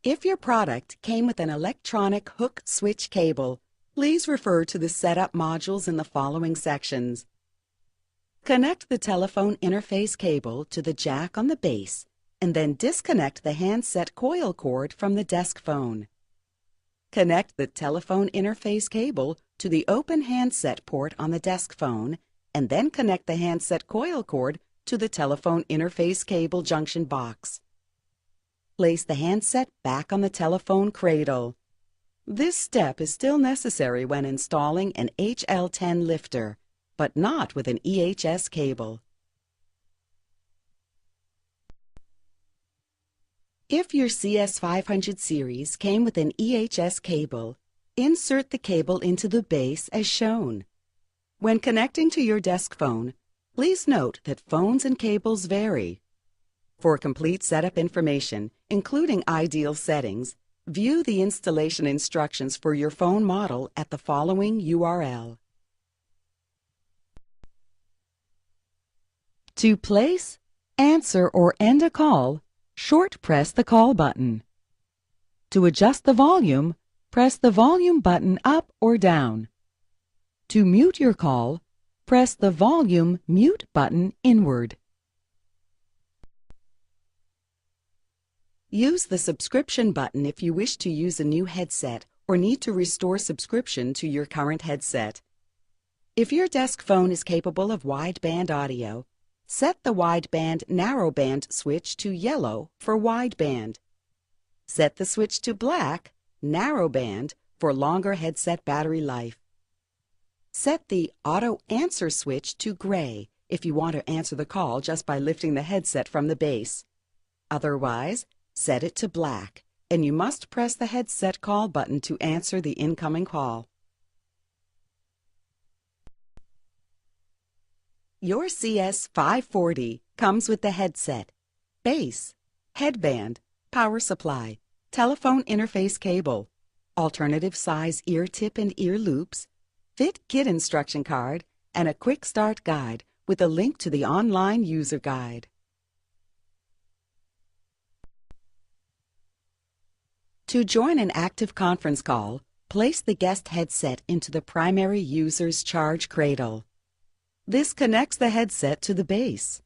If your product came with an electronic hook switch cable, please refer to the setup modules in the following sections. Connect the telephone interface cable to the jack on the base and then disconnect the handset coil cord from the desk phone. Connect the telephone interface cable to the open handset port on the desk phone and then connect the handset coil cord to the telephone interface cable junction box. Place the handset back on the telephone cradle. This step is still necessary when installing an HL10 lifter, but not with an EHS cable. If your CS-540 series came with an EHS cable, insert the cable into the base as shown. When connecting to your desk phone, please note that phones and cables vary. For complete setup information, including ideal settings, view the installation instructions for your phone model at the following URL. To place, answer, or end a call, short press the call button. To adjust the volume, press the volume button up or down. To mute your call, press the volume mute button inward. Use the subscription button if you wish to use a new headset or need to restore subscription to your current headset. If your desk phone is capable of wideband audio, set the wideband narrowband switch to yellow for wideband. Set the switch to black, narrowband, for longer headset battery life. Set the auto answer switch to gray if you want to answer the call just by lifting the headset from the base. Otherwise, set it to black, and you must press the headset call button to answer the incoming call. Your CS-540 comes with the headset, base, headband, power supply, telephone interface cable, alternative size ear tip and ear loops, fit kit instruction card, and a quick start guide with a link to the online user guide. To join an active conference call, place the guest headset into the primary user's charge cradle. This connects the headset to the base.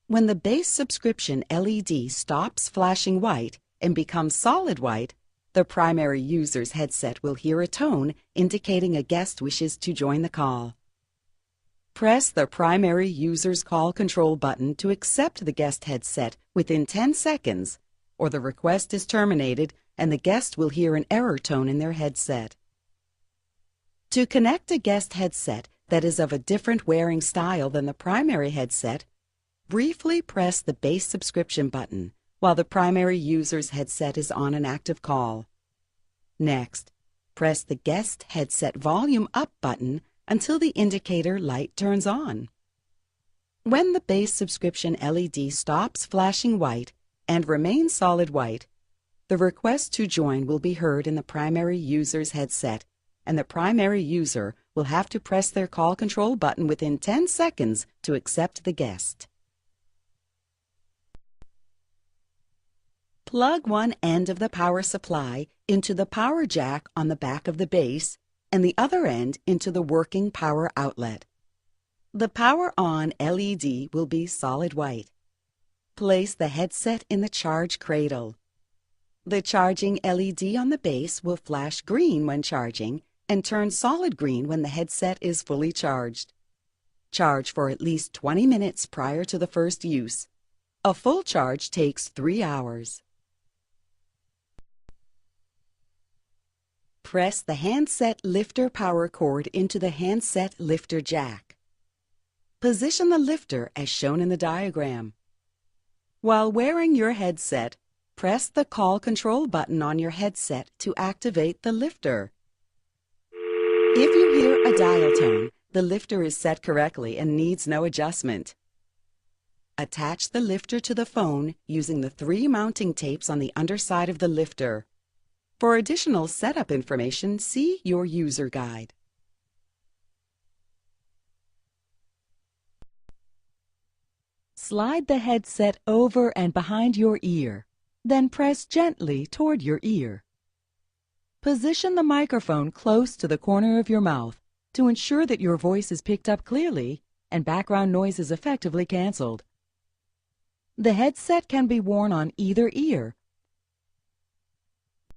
When the base subscription LED stops flashing white and becomes solid white, the primary user's headset will hear a tone indicating a guest wishes to join the call. Press the primary user's call control button to accept the guest headset within 10 seconds, or the request is terminated and the guest will hear an error tone in their headset. To connect a guest headset that is of a different wearing style than the primary headset, briefly press the base subscription button while the primary user's headset is on an active call. Next, press the guest headset volume up button until the indicator light turns on. When the base subscription LED stops flashing white and remains solid white, the request to join will be heard in the primary user's headset, and the primary user will have to press their call control button within 10 seconds to accept the guest. Plug one end of the power supply into the power jack on the back of the base and the other end into the working power outlet. The power on LED will be solid white. Place the headset in the charge cradle. The charging LED on the base will flash green when charging and turn solid green when the headset is fully charged. Charge for at least 20 minutes prior to the first use. A full charge takes 3 hours. Press the handset lifter power cord into the handset lifter jack. Position the lifter as shown in the diagram. While wearing your headset, press the call control button on your headset to activate the lifter. If you hear a dial tone, the lifter is set correctly and needs no adjustment. Attach the lifter to the phone using the 3 mounting tapes on the underside of the lifter. For additional setup information, see your user guide. Slide the headset over and behind your ear. Then press gently toward your ear. Position the microphone close to the corner of your mouth to ensure that your voice is picked up clearly and background noise is effectively canceled. The headset can be worn on either ear